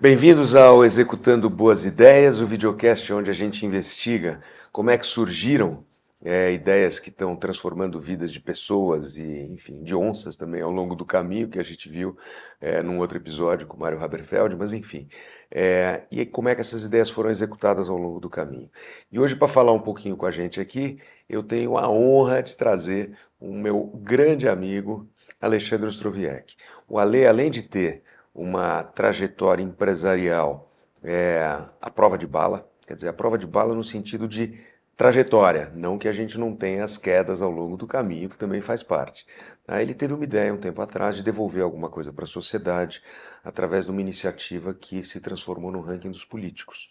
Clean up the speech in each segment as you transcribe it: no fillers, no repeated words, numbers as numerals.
Bem-vindos ao Executando Boas Ideias, o videocast onde a gente investiga como é que surgiram ideias que estão transformando vidas de pessoas e, enfim, de onças também ao longo do caminho, que a gente viu num outro episódio com o Mário Haberfeld, mas enfim, e como é que essas ideias foram executadas ao longo do caminho. E hoje, para falar um pouquinho com a gente aqui, eu tenho a honra de trazer o meu grande amigo, Alexandre Ostrowiecki. O Ale, além de ter uma trajetória empresarial à prova de bala, quer dizer, a prova de bala no sentido de trajetória, não que a gente não tenha as quedas ao longo do caminho, que também faz parte. Ele teve uma ideia um tempo atrás de devolver alguma coisa para a sociedade através de uma iniciativa que se transformou no ranking dos políticos.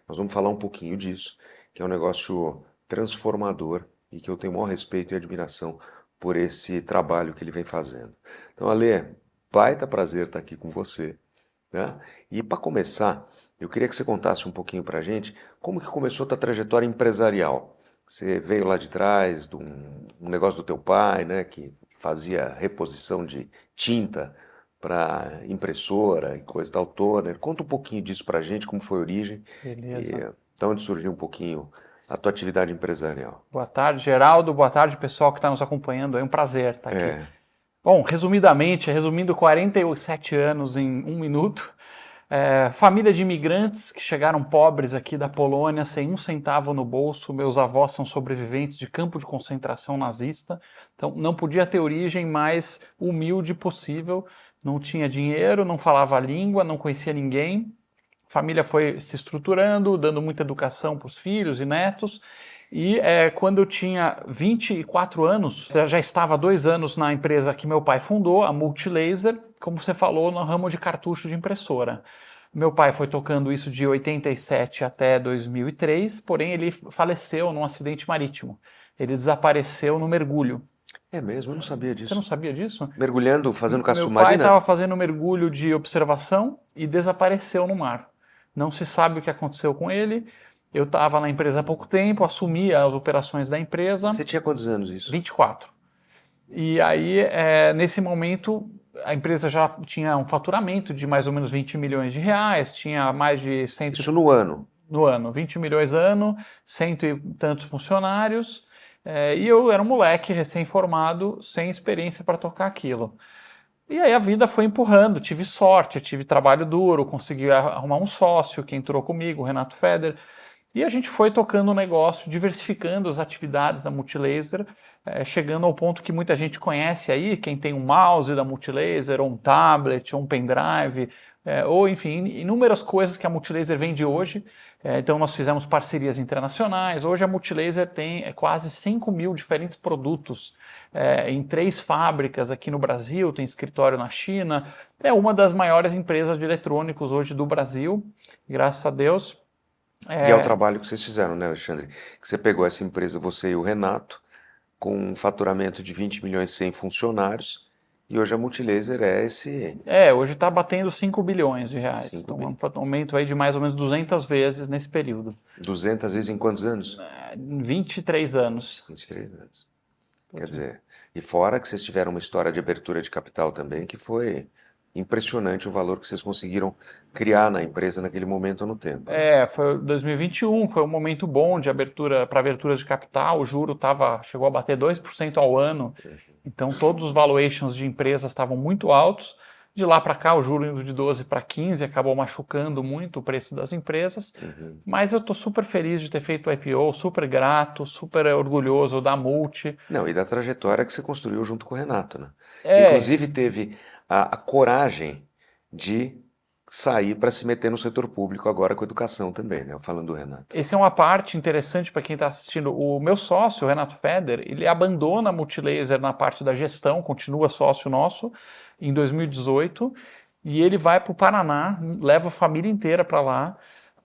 Nós vamos falar um pouquinho disso, que é um negócio transformador e que eu tenho o maior respeito e admiração por esse trabalho que ele vem fazendo. Então, Ale, baita prazer estar aqui com você, né? E para começar, eu queria que você contasse um pouquinho para a gente como que começou a tua trajetória empresarial. Você veio lá de trás de um negócio do teu pai, né, que fazia reposição de tinta para impressora e coisa tal, toner. Conta um pouquinho disso para a gente, como foi a origem e Beleza. de onde surgiu um pouquinho a tua atividade empresarial. Boa tarde, Geraldo. Boa tarde, pessoal que está nos acompanhando. É um prazer estar aqui. É, Bom, resumindo 47 anos em um minuto. Família de imigrantes que chegaram pobres aqui da Polônia, sem um centavo no bolso. Meus avós são sobreviventes de campo de concentração nazista. Então, não podia ter origem mais humilde possível. Não tinha dinheiro, não falava a língua, não conhecia ninguém. A família foi se estruturando, dando muita educação para os filhos e netos. E quando eu tinha 24 anos, já estava há 2 anos na empresa que meu pai fundou, a Multilaser, como você falou, no ramo de cartucho de impressora. Meu pai foi tocando isso de 87 até 2003, porém ele faleceu num acidente marítimo. Ele desapareceu no mergulho. é mesmo, eu não sabia Você não disso. sabia disso? Mergulhando, fazendo caça Meu pai submarina? estava fazendo mergulho de observação e desapareceu no mar. Não se sabe o que aconteceu com ele. Eu estava na empresa há pouco tempo, assumi as operações da empresa, Você tinha quantos anos isso? 24. E aí, nesse momento, a empresa já tinha um faturamento de mais ou menos 20 milhões de reais, tinha mais de Isso no ano. no ano, 20 milhões ano, cento e tantos funcionários, e eu era um moleque recém-formado, sem experiência para tocar aquilo. E aí a vida foi empurrando, tive sorte, tive trabalho duro, consegui arrumar um sócio que entrou comigo, o Renato Feder, e a gente foi tocando o negócio, diversificando as atividades da Multilaser, chegando ao ponto que muita gente conhece aí, quem tem um mouse da Multilaser, ou um tablet, ou um pendrive, ou enfim, inúmeras coisas que a Multilaser vende hoje. Então nós fizemos parcerias internacionais, hoje a Multilaser tem quase 5 mil diferentes produtos em 3 fábricas aqui no Brasil, tem escritório na China, é uma das maiores empresas de eletrônicos hoje do Brasil, graças a Deus. E é o trabalho que vocês fizeram, né, Alexandre? Que você pegou essa empresa, você e o Renato, com um faturamento de 20 milhões e 100 funcionários, e hoje a Multilaser é esse Hoje está batendo 5 bilhões de reais. 5 Então, bi. um aumento aí de mais ou menos 200 vezes nesse período. 200 vezes em quantos anos? Em 23 anos. 23 anos. Quer dizer, e fora que vocês tiveram uma história de abertura de capital também, que foi impressionante o valor que vocês conseguiram criar na empresa naquele momento no tempo, né? Foi 2021, foi um momento bom de abertura para abertura de capital. O juro chegou a bater 2% ao ano. Então, todos os valuations de empresas estavam muito altos. De lá para cá, o juro indo de 12 para 15 acabou machucando muito o preço das empresas. Mas eu estou super feliz de ter feito o IPO, super grato, super orgulhoso da Multi. Não, e da trajetória que você construiu junto com o Renato, né? Que É, inclusive teve a coragem de sair para se meter no setor público agora com educação também, né? Falando do Renato. essa é uma parte interessante para quem está assistindo. O meu sócio, o Renato Feder, ele abandona a Multilaser na parte da gestão, continua sócio nosso, em 2018, e ele vai para o Paraná, leva a família inteira para lá,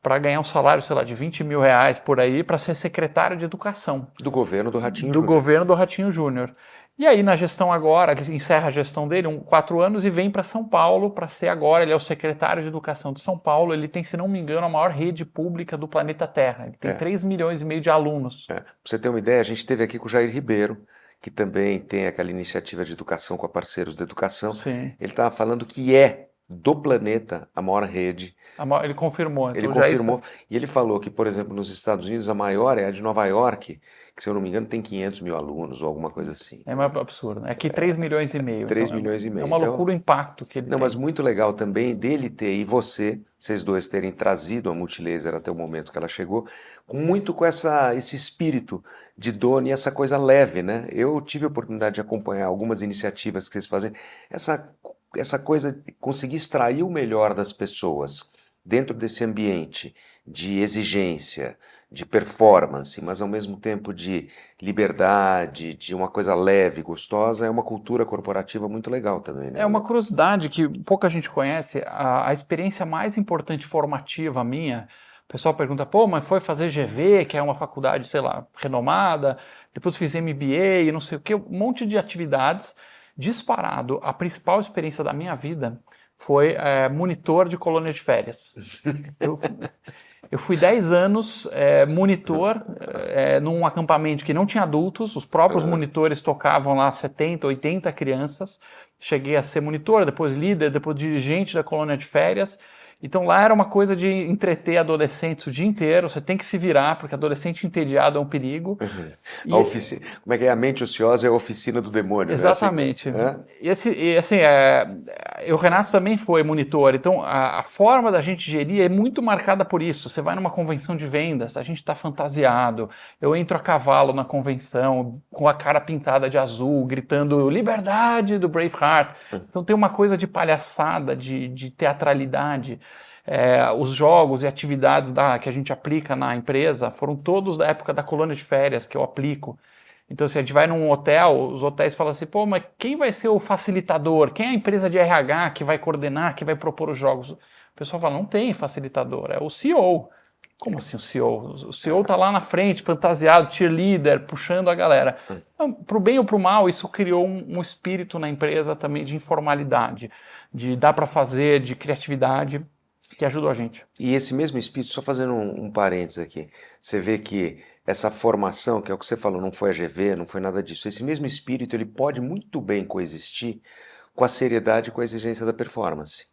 para ganhar um salário, sei lá, de 20 mil reais por aí, para ser secretário de educação Do governo do Ratinho do Júnior. governo do Ratinho Júnior. E aí, na gestão agora, ele encerra a gestão dele, 4 anos, e vem para São Paulo para ser agora, ele é o secretário de Educação de São Paulo, ele tem, se não me engano, a maior rede pública do planeta Terra. Ele tem 3 milhões e meio de alunos. Pra você ter uma ideia, a gente esteve aqui com o Jair Ribeiro, que também tem aquela iniciativa de educação com a Parceiros da Educação. Sim. Ele estava falando que é do planeta, a maior rede. Ele confirmou, Ele então já é isso. confirmou, e ele falou que, por exemplo, nos Estados Unidos, a maior é a de Nova York, que, se eu não me engano, tem 500 mil alunos ou alguma coisa assim, É uma entendeu? absurdo, né? Aqui 3 milhões e meio, 3 então milhões e é meio. uma Então, loucura o impacto que ele não, mas tem. muito legal também dele ter, e vocês dois terem trazido a Multilaser até o momento que ela chegou, muito com esse espírito de dono e essa coisa leve, né? Eu tive a oportunidade de acompanhar algumas iniciativas que vocês fazem, essa coisa de conseguir extrair o melhor das pessoas dentro desse ambiente de exigência, de performance, mas ao mesmo tempo de liberdade, de uma coisa leve, gostosa, é uma cultura corporativa muito legal também, né, É uma Ale? curiosidade que pouca gente conhece, a experiência mais importante formativa minha, o pessoal pergunta, pô, mas foi fazer GV, que é uma faculdade, sei lá, renomada, depois fiz MBA e não sei o que, um monte de atividades, disparado, a principal experiência da minha vida foi monitor de colônia de férias. Eu, eu fui 10 anos monitor num acampamento que não tinha adultos, os próprios Aham. monitores tocavam lá 70, 80 crianças. Cheguei a ser monitor, depois líder, depois dirigente da colônia de férias. Então lá era uma coisa de entreter adolescentes o dia inteiro, você tem que se virar, porque adolescente entediado é um perigo. A E oficina, como é que é? A mente ociosa é a oficina do demônio, né? Assim, exatamente. hã? E assim, o Renato também foi monitor, então a forma da gente gerir é muito marcada por isso. Você vai numa convenção de vendas, a gente está fantasiado, eu entro a cavalo na convenção, com a cara pintada de azul, gritando liberdade do Braveheart. Então tem uma coisa de palhaçada, de teatralidade. Os jogos e atividades que a gente aplica na empresa foram todos da época da colônia de férias que eu aplico. Então, se a gente vai num hotel, os hotéis falam assim, pô, mas quem vai ser o facilitador? Quem é a empresa de RH que vai coordenar, que vai propor os jogos? O pessoal fala, não tem facilitador, é o CEO. Como assim o CEO? O CEO está lá na frente, fantasiado, cheerleader, puxando a galera. Então, para o bem ou para o mal, isso criou um espírito na empresa também de informalidade, de dar para fazer, de criatividade, que ajudou a gente. E esse mesmo espírito, só fazendo um parênteses aqui, você vê que essa formação, que é o que você falou, não foi a GV, não foi nada disso. Esse mesmo espírito, ele pode muito bem coexistir com a seriedade e com a exigência da performance.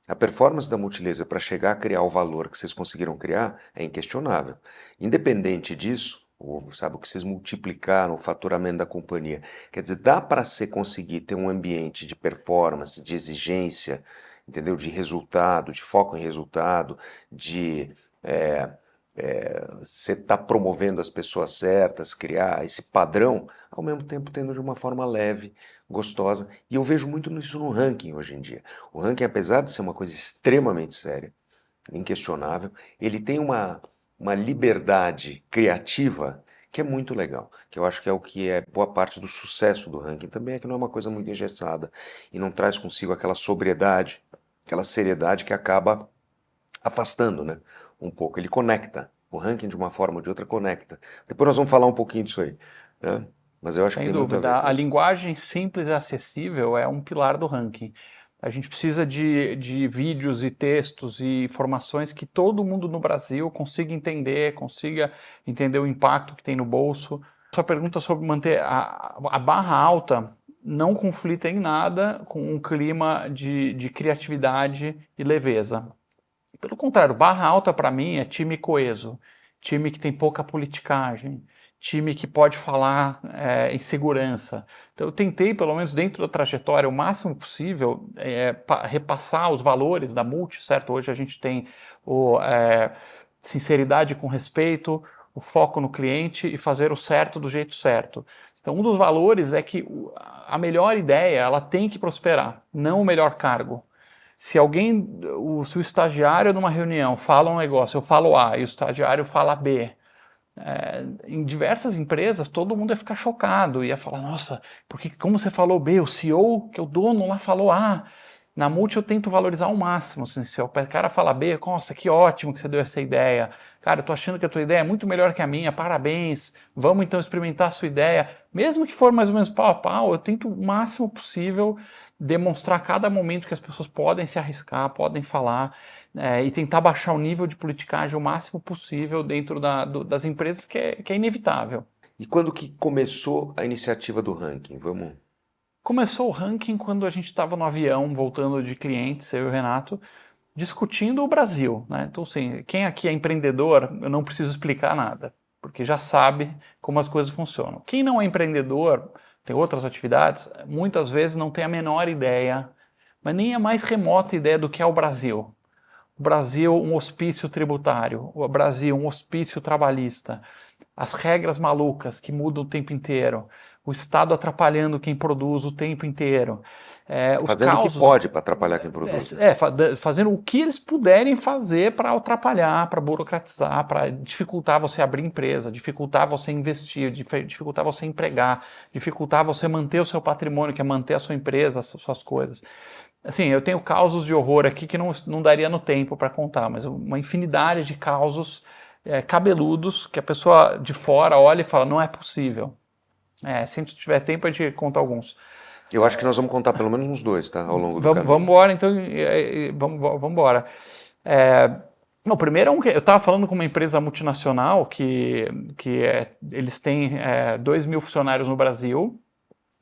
A performance da Multilaser para chegar a criar o valor que vocês conseguiram criar é inquestionável. Independente disso, sabe, o que vocês multiplicaram, o faturamento da companhia, quer dizer, dá para você conseguir ter um ambiente de performance, de exigência, entendeu? De resultado, de foco em resultado, de você estar promovendo as pessoas certas, criar esse padrão, ao mesmo tempo tendo de uma forma leve, gostosa. E eu vejo muito isso no ranking hoje em dia. O ranking, apesar de ser uma coisa extremamente séria, inquestionável, ele tem uma liberdade criativa que é muito legal, que eu acho que é o que é boa parte do sucesso do ranking também, é que não é uma coisa muito engessada e não traz consigo aquela sobriedade, aquela seriedade que acaba afastando, né, um pouco. Ele conecta. O ranking, de uma forma ou de outra, conecta. Depois nós vamos falar um pouquinho disso aí, né? Mas eu acho que Sem tem muito a ver dúvida. com A isso. linguagem simples e acessível é um pilar do ranking. A gente precisa de vídeos e textos e informações que todo mundo no Brasil consiga entender o impacto que tem no bolso. Sua pergunta sobre manter a barra alta não conflita em nada com um clima de criatividade e leveza. Pelo contrário, barra alta para mim é time coeso, time que tem pouca politicagem, time que pode falar em segurança. Então eu tentei, pelo menos dentro da trajetória, o máximo possível repassar os valores da Multi, certo? Hoje a gente tem sinceridade com respeito, o foco no cliente e fazer o certo do jeito certo. Então um dos valores é que a melhor ideia ela tem que prosperar, não o melhor cargo. Se se o estagiário numa reunião fala um negócio, eu falo A e o estagiário fala B, em diversas empresas todo mundo ia ficar chocado, ia falar, nossa, porque como você falou B, o CEO, que é o dono lá, falou A. Na Multi eu tento valorizar ao máximo, assim, se o cara fala B, nossa, que ótimo que você deu essa ideia, cara, eu tô achando que a tua ideia é muito melhor que a minha, parabéns, vamos então experimentar a sua ideia, mesmo que for mais ou menos pau a pau, eu tento o máximo possível demonstrar a cada momento que as pessoas podem se arriscar, podem falar, e tentar baixar o nível de politicagem o máximo possível dentro das empresas, que é inevitável. E quando que começou a iniciativa do ranking? Vamos Começou o ranking quando a gente estava no avião, voltando de clientes, eu e o Renato, discutindo o Brasil, né? Então, assim, quem aqui é empreendedor, eu não preciso explicar nada, porque já sabe como as coisas funcionam. Quem não é empreendedor, tem outras atividades, muitas vezes não tem a menor ideia, mas nem a mais remota ideia do que é o Brasil. O Brasil, um hospício tributário, o Brasil, um hospício trabalhista, as regras malucas que mudam o tempo inteiro, o Estado atrapalhando quem produz o tempo inteiro. O Fazendo o que caos, pode para atrapalhar quem produz. fazendo o que eles puderem fazer para atrapalhar, para burocratizar, para dificultar você abrir empresa, dificultar você investir, dificultar você empregar, dificultar você manter o seu patrimônio, que é manter a sua empresa, as suas coisas. Assim, eu tenho causos de horror aqui que não daria no tempo para contar, mas uma infinidade de causos cabeludos que a pessoa de fora olha e fala, não é possível. Se a gente tiver tempo, a gente conta alguns. Eu acho que nós vamos contar pelo menos uns 2, tá? Ao longo do caminho. Vamos embora, então. Vamos embora. O primeiro eu estava falando com uma empresa multinacional eles têm 2 mil funcionários no Brasil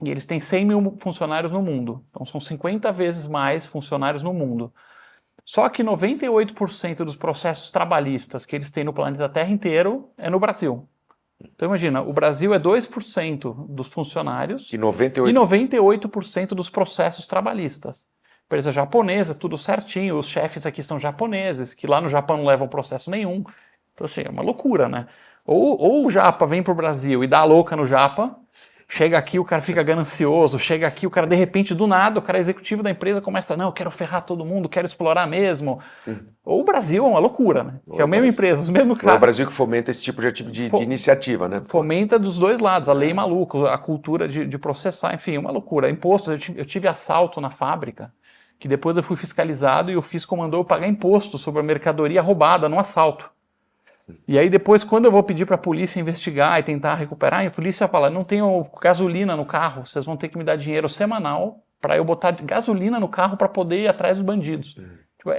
e eles têm 100 mil funcionários no mundo. Então são 50 vezes mais funcionários no mundo. Só que 98% dos processos trabalhistas que eles têm no planeta Terra inteiro é no Brasil. Então imagina, o Brasil é 2% dos funcionários E 98%. e 98% dos processos trabalhistas. Empresa japonesa, tudo certinho, os chefes aqui são japoneses, que lá no Japão não levam processo nenhum. Então assim, é uma loucura, né? Ou o japa vem pro Brasil e dá a louca no japa, chega aqui o cara fica ganancioso, chega aqui o cara de repente do nada, o cara executivo da empresa começa, não, eu quero ferrar todo mundo, quero explorar mesmo. Ou o Brasil é uma loucura, né? Que é a mesma empresa, os mesmos caras. É o Brasil que fomenta esse tipo de iniciativa, né? Fomenta dos dois lados, a lei maluca, a cultura de processar, enfim, uma loucura. Impostos, eu tive assalto na fábrica, que depois eu fui fiscalizado e o fisco mandou eu pagar imposto sobre a mercadoria roubada no assalto. E aí depois, quando eu vou pedir para a polícia investigar e tentar recuperar, a polícia fala, não tenho gasolina no carro, vocês vão ter que me dar dinheiro semanal para eu botar gasolina no carro para poder ir atrás dos bandidos. Tipo,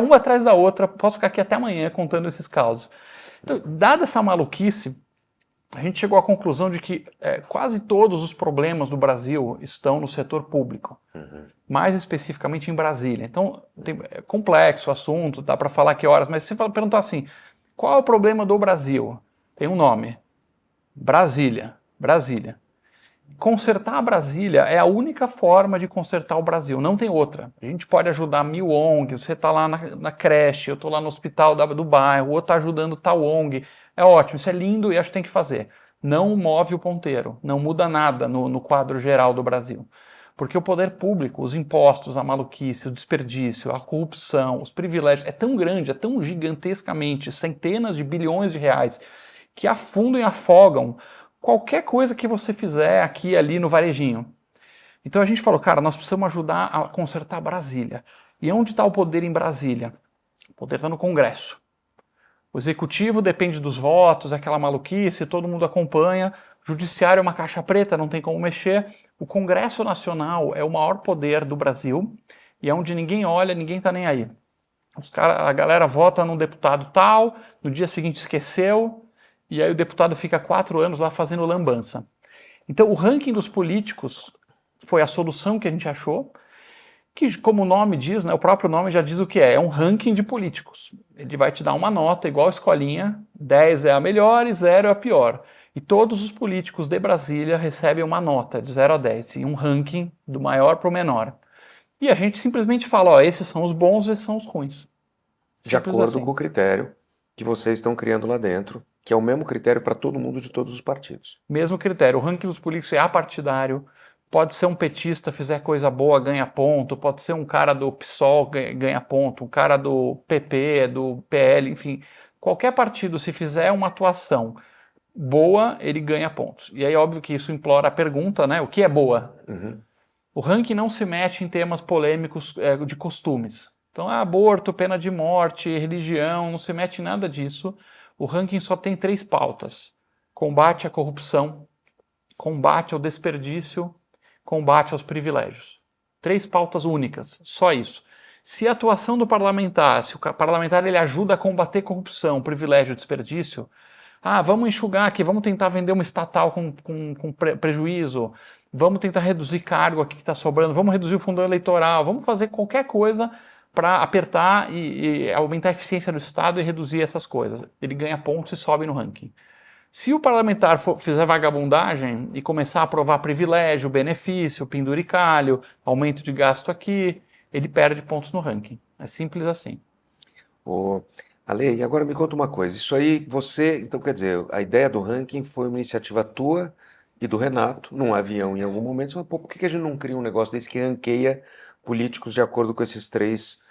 uma atrás da outra, posso ficar aqui até amanhã contando esses casos. Então, dada essa maluquice, a gente chegou à conclusão de que quase todos os problemas do Brasil estão no setor público, mais especificamente em Brasília. Então, é complexo o assunto, dá para falar que horas, mas se você perguntar assim, qual é o problema do Brasil? Tem um nome, Brasília. Consertar a Brasília é a única forma de consertar o Brasil, não tem outra. A gente pode ajudar 1000 ONGs, você está lá na creche, eu estou lá no hospital do bairro, o outro está ajudando tal ONG. É ótimo, isso é lindo e acho que tem que fazer. Não move o ponteiro, não muda nada no quadro geral do Brasil. Porque o poder público, os impostos, a maluquice, o desperdício, a corrupção, os privilégios, é tão grande, é tão gigantescamente, centenas de bilhões de reais, que afundam e afogam qualquer coisa que você fizer aqui e ali no varejinho. Então a gente falou, cara, nós precisamos ajudar a consertar Brasília. E onde está o poder em Brasília? O poder está no Congresso. O executivo depende dos votos, aquela maluquice, todo mundo acompanha. O judiciário é uma caixa preta, não tem como mexer. O Congresso Nacional é o maior poder do Brasil e é onde ninguém olha, ninguém está nem aí. A galera vota num deputado tal, no dia seguinte esqueceu, e aí o deputado fica 4 anos lá fazendo lambança. Então o ranking dos políticos foi a solução que a gente achou, que como o nome diz, né, o próprio nome já diz o que é um ranking de políticos. Ele vai te dar uma nota igual a escolinha, 10 é a melhor e 0 é a pior. E todos os políticos de Brasília recebem uma nota de 0 a 10, e um ranking do maior para o menor. E a gente simplesmente fala, ó, esses são os bons, esses são os ruins. De acordo com o critério que vocês estão criando lá dentro, que é o mesmo critério para todo mundo de todos os partidos. Mesmo critério. O ranking dos políticos é apartidário. Pode ser um petista, fizer coisa boa, ganha ponto. Pode ser um cara do PSOL, ganha ponto. Um cara do PP, do PL, enfim. Qualquer partido, se fizer uma atuação boa, ele ganha pontos. E aí, óbvio que isso implora a pergunta, né? O que é boa? O ranking não se mete em temas polêmicos de costumes. Então, aborto, pena de morte, religião, não se mete em nada disso. O ranking só tem 3 pautas. Combate à corrupção, combate ao desperdício, combate aos privilégios. 3 pautas únicas, só isso. Se a atuação do parlamentar, se o parlamentar ele ajuda a combater corrupção, privilégio e desperdício, Ah, vamos enxugar aqui, vamos tentar vender uma estatal com prejuízo, vamos tentar reduzir cargo aqui que está sobrando, vamos reduzir o fundo eleitoral, vamos fazer qualquer coisa para apertar e aumentar a eficiência do Estado e reduzir essas coisas. Ele ganha pontos e sobe no ranking. Se o parlamentar fizer vagabundagem e começar a aprovar privilégio, benefício, penduricalho, aumento de gasto aqui, ele perde pontos no ranking. É simples assim. Ô, Ale, e agora me conta uma coisa. Isso aí, você, então quer dizer, a ideia do ranking foi uma iniciativa tua e do Renato, num avião em algum momento. Você falou, pô, por que a gente não cria um negócio desse que ranqueia políticos de acordo com esses três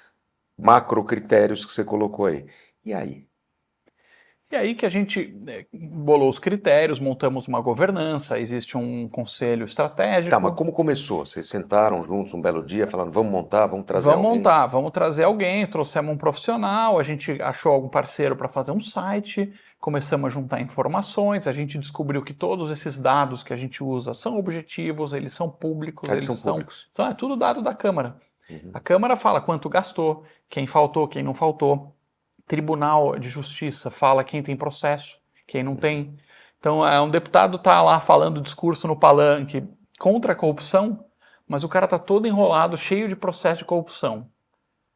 macro critérios que você colocou aí? E aí? E aí que a gente bolou os critérios, montamos uma governança, existe um conselho Tá, mas estratégico. como começou? Vocês sentaram juntos um belo dia, falando, vamos montar, vamos trazer Vamos alguém? montar, vamos trazer alguém, trouxemos um profissional, a gente achou algum parceiro para fazer um site, começamos a juntar informações, a gente descobriu que todos esses dados que a gente usa são objetivos, eles são públicos, Eles são públicos. é tudo dado da Câmara. Uhum. A Câmara fala quanto gastou, quem faltou, quem não faltou. Tribunal de Justiça fala quem tem processo, quem não tem. Então, um deputado está lá falando discurso no palanque contra a corrupção, mas o cara está todo enrolado, cheio de processo de corrupção.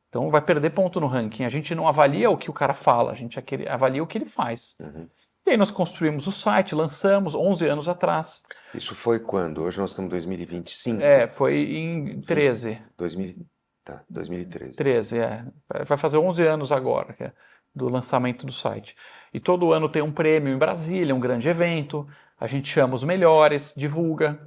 Então, vai perder ponto no ranking. A gente não avalia o que o cara fala, a gente avalia o que ele faz. Uhum. E aí nós construímos o site, lançamos 11 anos atrás. Isso foi quando? Hoje nós estamos em 2025? Foi em 13. 2013. 13, vai fazer 11 anos agora, do lançamento do site. E todo ano tem um prêmio em Brasília, um grande evento, a gente chama os melhores, divulga.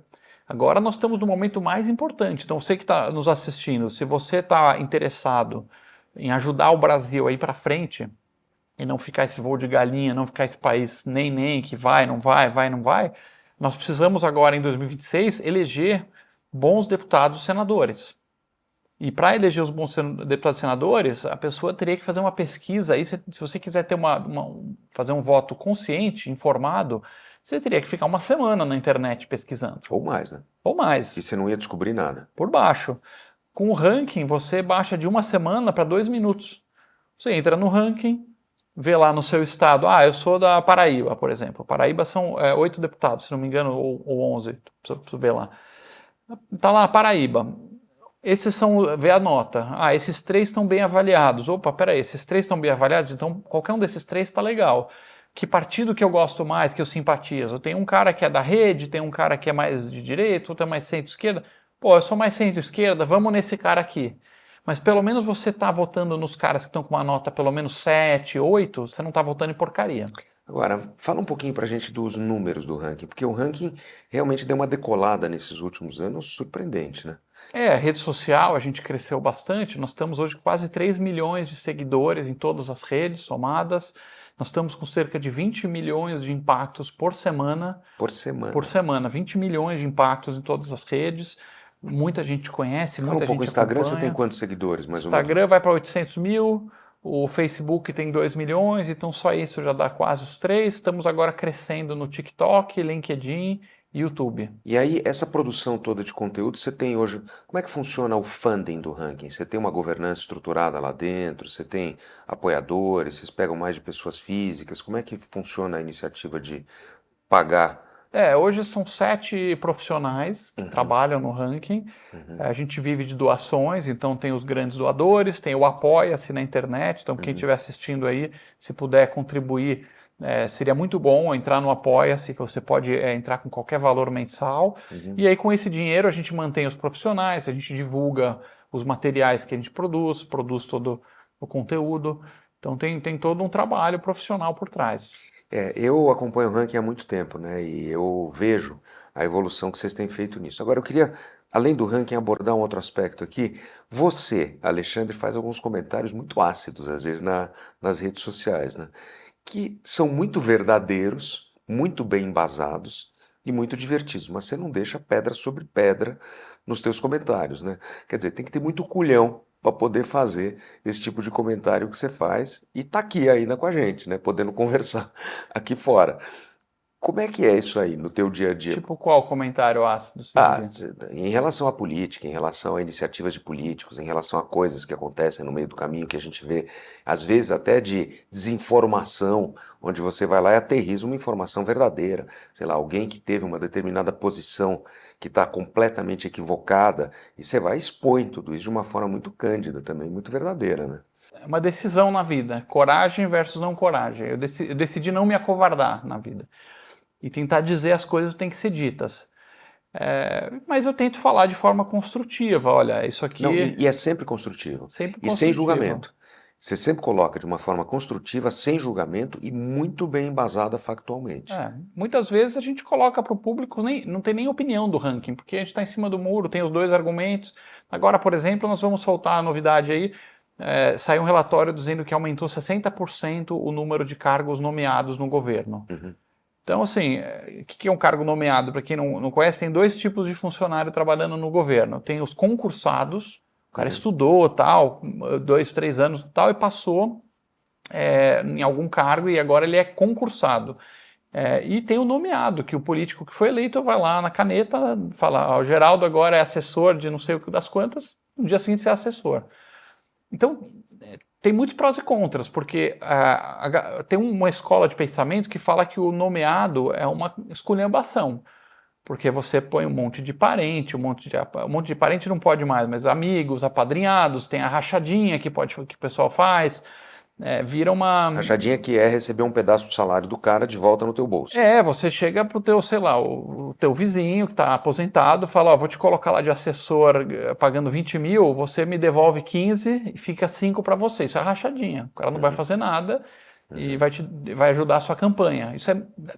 Agora nós estamos no momento mais importante, então você que está nos assistindo, se você está interessado em ajudar o Brasil a ir para frente, e não ficar esse voo de galinha, não ficar esse país nem que vai, não vai, nós precisamos agora em 2026 eleger bons deputados e senadores. E para eleger os bons deputados e senadores, a pessoa teria que fazer uma pesquisa. Aí, se você quiser ter fazer um voto consciente, informado, você teria que ficar uma semana na internet pesquisando. Ou mais, né? Ou mais. E você não ia descobrir nada. Por baixo. Com o ranking, você baixa de uma semana para 2 minutos. Você entra no ranking, vê lá no seu estado. Eu sou da Paraíba, por exemplo. Paraíba são 8 deputados, se não me engano, ou 11. Preciso ver lá. Tá lá, Paraíba. Esses vê a nota. Esses 3 estão bem avaliados. Opa, peraí, esses 3 estão bem avaliados, então qualquer um desses 3 está legal. Que partido que eu gosto mais, que eu simpatizo? Tem um cara que é da rede, tem um cara que é mais de direita, outro é mais centro-esquerda. Pô, eu sou mais centro-esquerda, vamos nesse cara aqui. Mas pelo menos você está votando nos caras que estão com uma nota pelo menos 7, 8, você não está votando em porcaria. Agora, fala um pouquinho pra gente dos números do ranking, porque o ranking realmente deu uma decolada nesses últimos anos surpreendente, né? Rede social, a gente cresceu bastante, nós estamos hoje com quase 3 milhões de seguidores em todas as redes somadas, nós estamos com cerca de 20 milhões de impactos por semana. Por semana. Por semana, 20 milhões de impactos em todas as redes, muita gente conhece, Fala muita um pouco, o gente Instagram acompanha. você tem quantos seguidores, mais ou Instagram menos? vai para 800 mil, o Facebook tem 2 milhões, então só isso já dá quase os 3. Estamos agora crescendo no TikTok, LinkedIn e YouTube. E aí, essa produção toda de conteúdo, você tem hoje... Como é que funciona o funding do ranking? Você tem uma governança estruturada lá dentro? Você tem apoiadores? Vocês pegam mais de pessoas físicas? Como é que funciona a iniciativa de pagar? Hoje são 7 profissionais que trabalham no ranking. A gente vive de doações, então tem os grandes doadores, tem o Apoia-se na internet, então quem estiver assistindo aí, se puder contribuir, seria muito bom entrar no Apoia-se, você pode entrar com qualquer valor mensal, e aí com esse dinheiro a gente mantém os profissionais, a gente divulga os materiais que a gente produz todo o conteúdo, então tem todo um trabalho profissional por trás. Eu acompanho o ranking há muito tempo, né? E eu vejo a evolução que vocês têm feito nisso. Agora, eu queria, além do ranking, abordar um outro aspecto aqui. Você, Alexandre, faz alguns comentários muito ácidos, às vezes, nas redes sociais, né? Que são muito verdadeiros, muito bem embasados e muito divertidos, mas você não deixa pedra sobre pedra nos teus comentários, né? Quer dizer, tem que ter muito culhão para poder fazer esse tipo de comentário que você faz e tá aqui ainda com a gente, né? Podendo conversar aqui fora. Como é que é isso aí no teu dia a dia? Tipo, qual comentário ácido Ah, seria? em relação à política, em relação a iniciativas de políticos, em relação a coisas que acontecem no meio do caminho que a gente vê, às vezes até de desinformação, onde você vai lá e aterriza uma informação verdadeira. Sei lá, alguém que teve uma determinada posição que está completamente equivocada, e você vai e expõe tudo isso de uma forma muito cândida também, muito verdadeira, né? É uma decisão na vida, coragem versus não coragem. Eu decidi não me acovardar na vida e tentar dizer as coisas que têm que ser ditas. Mas eu tento falar de forma construtiva. Olha, isso Não, aqui e é sempre construtivo. sempre E sem construtivo. julgamento. Você sempre coloca de uma forma construtiva, sem julgamento e muito bem embasada factualmente. Muitas vezes a gente coloca para o público, não tem nem opinião do ranking, porque a gente está em cima do muro, tem os dois argumentos. Agora, por exemplo, nós vamos soltar a novidade aí. Saiu um relatório dizendo que aumentou 60% o número de cargos nomeados no governo. Uhum. Então, assim, o que é um cargo nomeado? Para quem não conhece, tem dois tipos de funcionário trabalhando no governo. Tem os concursados, o cara estudou, tal, 2, 3 anos, tal, e passou em algum cargo e agora ele é concursado. E tem o nomeado, que o político que foi eleito vai lá na caneta, fala, o Geraldo agora é assessor de não sei o que das quantas, no dia seguinte você é assessor. Então, tem muitos prós e contras, porque tem uma escola de pensamento que fala que o nomeado é uma esculhambação, porque você põe um monte de parente, um monte de parente não pode mais, mas amigos, apadrinhados, tem a rachadinha que o pessoal faz, vira uma... Rachadinha que é receber um pedaço do salário do cara de volta no teu bolso. Você chega pro teu, sei lá, o teu vizinho que está aposentado, fala, ó, vou te colocar lá de assessor pagando 20 mil, você me devolve 15 e fica 5 para você. Isso é rachadinha. O cara não vai fazer nada e vai ajudar a sua campanha.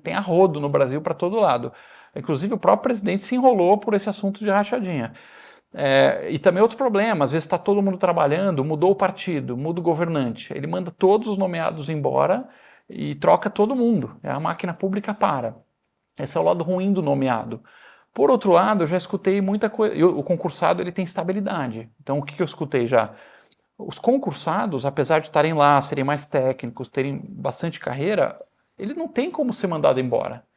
Tem a rodo no Brasil para todo lado. Inclusive o próprio presidente se enrolou por esse assunto de rachadinha. E também outro problema, às vezes está todo mundo trabalhando, mudou o partido, muda o governante, ele manda todos os nomeados embora e troca todo mundo, a máquina pública para. Esse é o lado ruim do nomeado. Por outro lado, eu já escutei muita coisa, o concursado ele tem estabilidade, então o que eu escutei já? Os concursados, apesar de estarem lá, serem mais técnicos, terem bastante carreira, ele não tem como ser mandado embora.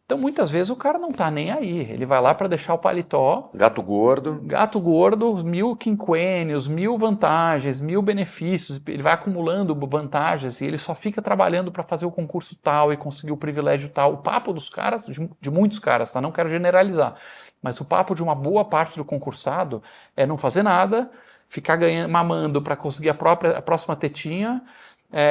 Então, muitas vezes, o cara não tá nem aí. Ele vai lá para deixar o paletó. Gato gordo. Gato gordo, 1000 quinquênios, 1000 vantagens, 1000 benefícios. Ele vai acumulando vantagens e ele só fica trabalhando para fazer o concurso tal e conseguir o privilégio tal. O papo dos caras, de muitos caras, tá? Não quero generalizar. Mas o papo de uma boa parte do concursado é não fazer nada, ficar mamando para conseguir a próxima tetinha.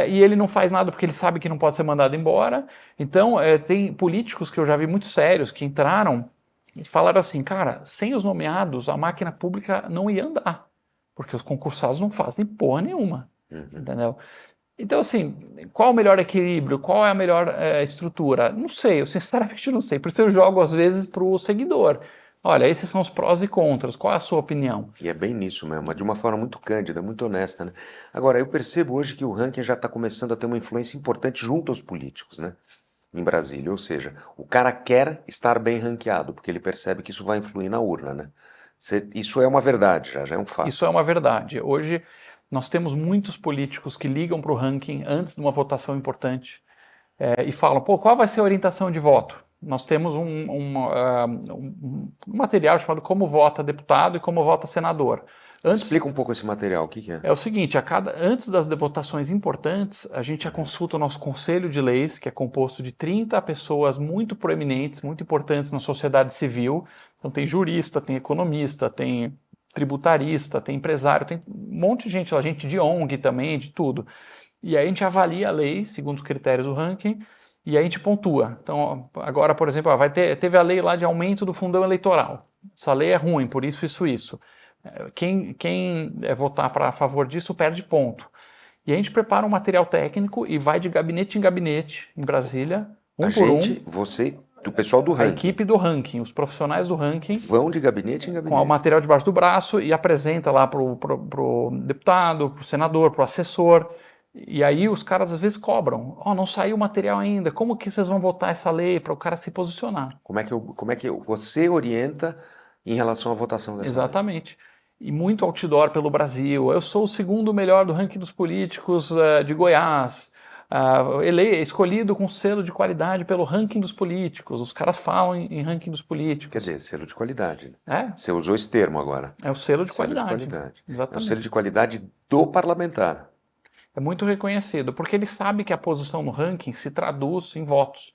E ele não faz nada porque ele sabe que não pode ser mandado embora. Então, tem políticos que eu já vi muito sérios que entraram e falaram assim, cara, sem os nomeados, a máquina pública não ia andar, porque os concursados não fazem porra nenhuma, entendeu? Então, assim, qual o melhor equilíbrio? Qual é a melhor estrutura? Não sei, eu sinceramente não sei. Por isso eu jogo, às vezes, para o seguidor. Olha, esses são os prós e contras. Qual é a sua opinião? E é bem nisso mesmo, de uma forma muito cândida, muito honesta, né? Agora, eu percebo hoje que o ranking já está começando a ter uma influência importante junto aos políticos, né? Em Brasília, ou seja, o cara quer estar bem ranqueado, porque ele percebe que isso vai influir na urna, né? Isso é uma verdade, já é um fato. Isso é uma verdade. Hoje nós temos muitos políticos que ligam para o ranking antes de uma votação importante e falam, pô, qual vai ser a orientação de voto? Nós temos um material chamado Como Vota Deputado e Como Vota Senador. Explica um pouco esse material, o que é? É o seguinte, antes das votações importantes, a gente já consulta o nosso Conselho de Leis, que é composto de 30 pessoas muito proeminentes, muito importantes na sociedade civil. Então tem jurista, tem economista, tem tributarista, tem empresário, tem um monte de gente lá, gente de ONG também, de tudo. E aí a gente avalia a lei segundo os critérios do ranking e aí a gente pontua. Então, agora, por exemplo, teve a lei lá de aumento do fundão eleitoral. Essa lei é ruim, por isso, isso, isso. Quem votar a favor disso perde ponto. E a gente prepara um material técnico e vai de gabinete em gabinete em Brasília, Você, do pessoal do ranking. A equipe do ranking, os profissionais do ranking. Vão de gabinete em gabinete. Com o material debaixo do braço e apresenta lá pro deputado, pro senador, pro assessor. E aí os caras às vezes cobram. Não saiu o material ainda. Como que vocês vão votar essa lei para o cara se posicionar? Como é que você orienta em relação à votação dessa lei? Exatamente. E muito outdoor pelo Brasil. Eu sou o segundo melhor do ranking dos políticos de Goiás. escolhido com selo de qualidade pelo ranking dos políticos. Os caras falam em ranking dos políticos. Quer dizer, selo de qualidade. É, Você usou esse termo agora. é o selo de Selo de qualidade. qualidade. É o Exatamente. selo de qualidade do parlamentar. É muito reconhecido, porque ele sabe que a posição no ranking se traduz em votos.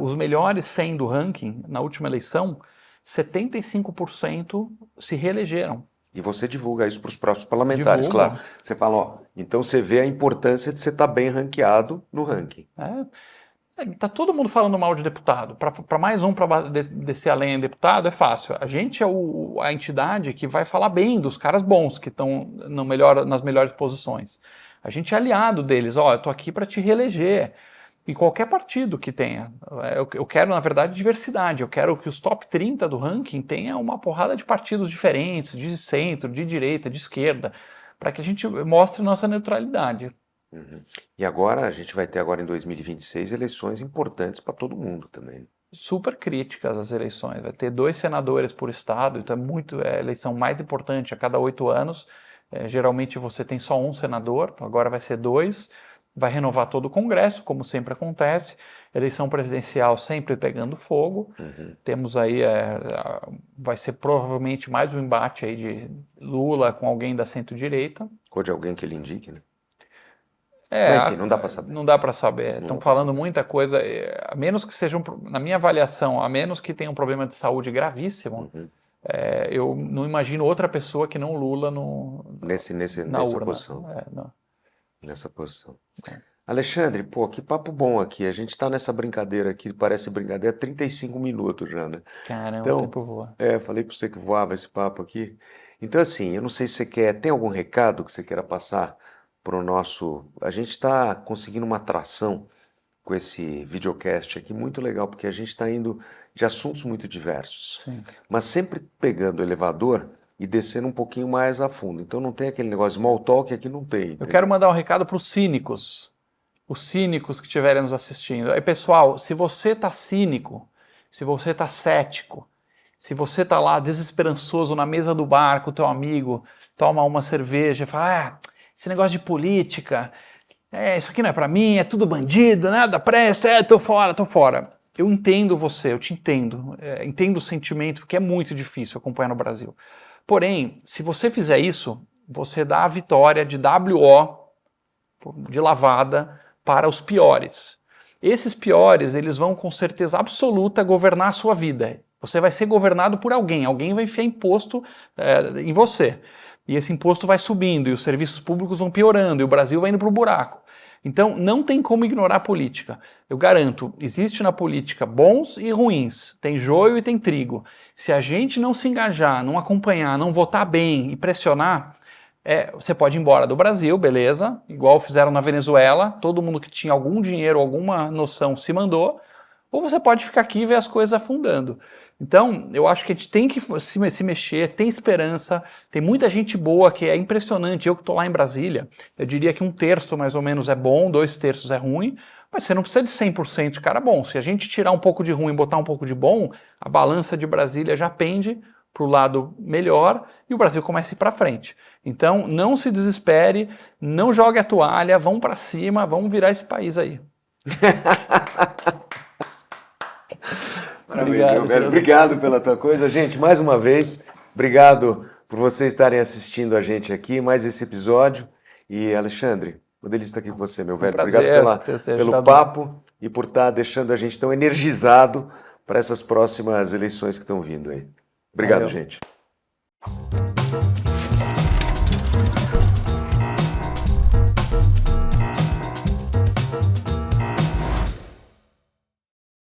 Os melhores 100 do ranking, na última eleição, 75% se reelegeram. E você divulga isso para os próprios parlamentares, Divulga. claro. Você fala, ó, então você vê a importância de você estar bem ranqueado no ranking. Tá todo mundo falando mal de deputado. Para mais um para descer a lenha em deputado é fácil. A gente é a entidade que vai falar bem dos caras bons que estão nas melhores posições. A gente é aliado deles. Ó, eu tô aqui para te reeleger. Em qualquer partido que tenha. Eu quero, na verdade, diversidade. Eu quero que os top 30 do ranking tenha uma porrada de partidos diferentes, de centro, de direita, de esquerda, para que a gente mostre nossa neutralidade. E agora, a gente vai ter agora em 2026 eleições importantes para todo mundo também. Super críticas as eleições. Vai ter 2 senadores por estado, então é a eleição mais importante a cada 8 anos. Geralmente você tem só um senador, agora vai ser 2. Vai renovar todo o Congresso, como sempre acontece. Eleição presidencial sempre pegando fogo. Temos aí, vai ser provavelmente mais um embate aí de Lula com alguém da centro-direita. Ou de alguém que ele indique, né? Enfim, não dá para saber. Não dá para saber. Estão falando muita coisa, a menos que seja, na minha avaliação, a menos que tenha um problema de saúde gravíssimo, eu não imagino outra pessoa que não Lula na nessa urna. posição. Não. Nessa posição. Alexandre, pô, que papo bom aqui. A gente está nessa brincadeira aqui, parece brincadeira, 35 minutos já, né? Caramba, Então, o tempo voa. falei para você que voava esse papo aqui. Então, assim, eu não sei se você tem algum recado que você queira passar para o nosso... A gente está conseguindo uma atração com esse videocast aqui muito legal, porque a gente está indo de assuntos muito diversos, mas sempre pegando o elevador e descendo um pouquinho mais a fundo. Então não tem aquele negócio de small talk, aqui não tem. Entendeu? Eu quero mandar um recado para os cínicos que estiverem nos assistindo. Aí, pessoal, se você está cínico, se você está cético, se você está lá desesperançoso na mesa do bar com o teu amigo, toma uma cerveja e fala, esse negócio de política, isso aqui não é para mim, é tudo bandido, nada presta, tô fora. Eu entendo você, eu te entendo, entendo o sentimento, porque é muito difícil acompanhar no Brasil. Porém, se você fizer isso, você dá a vitória de WO, de lavada, para os piores. Esses piores, eles vão com certeza absoluta governar a sua vida. Você vai ser governado por alguém vai enfiar imposto em você. E esse imposto vai subindo, e os serviços públicos vão piorando, e o Brasil vai indo para o buraco. Então, não tem como ignorar a política. Eu garanto, existe na política bons e ruins, tem joio e tem trigo. Se a gente não se engajar, não acompanhar, não votar bem e pressionar, você pode ir embora do Brasil, beleza, igual fizeram na Venezuela, todo mundo que tinha algum dinheiro, alguma noção se mandou, ou você pode ficar aqui e ver as coisas afundando. Então, eu acho que a gente tem que se mexer, tem esperança, tem muita gente boa que é impressionante. Eu que estou lá em Brasília, eu diria que 1/3 mais ou menos é bom, 2/3 é ruim, mas você não precisa de 100% de cara bom. Se a gente tirar um pouco de ruim e botar um pouco de bom, a balança de Brasília já pende para o lado melhor e o Brasil começa a ir para frente. Então, não se desespere, não jogue a toalha, vamos para cima, vamos virar esse país aí. Obrigado pela tua coisa. Gente, mais uma vez, obrigado por vocês estarem assistindo a gente aqui, mais esse episódio. E, Alexandre, uma delícia estar aqui com você, meu velho. Prazer, obrigado pelo papo e por estar deixando a gente tão energizado para essas próximas eleições que estão vindo aí. Obrigado, gente.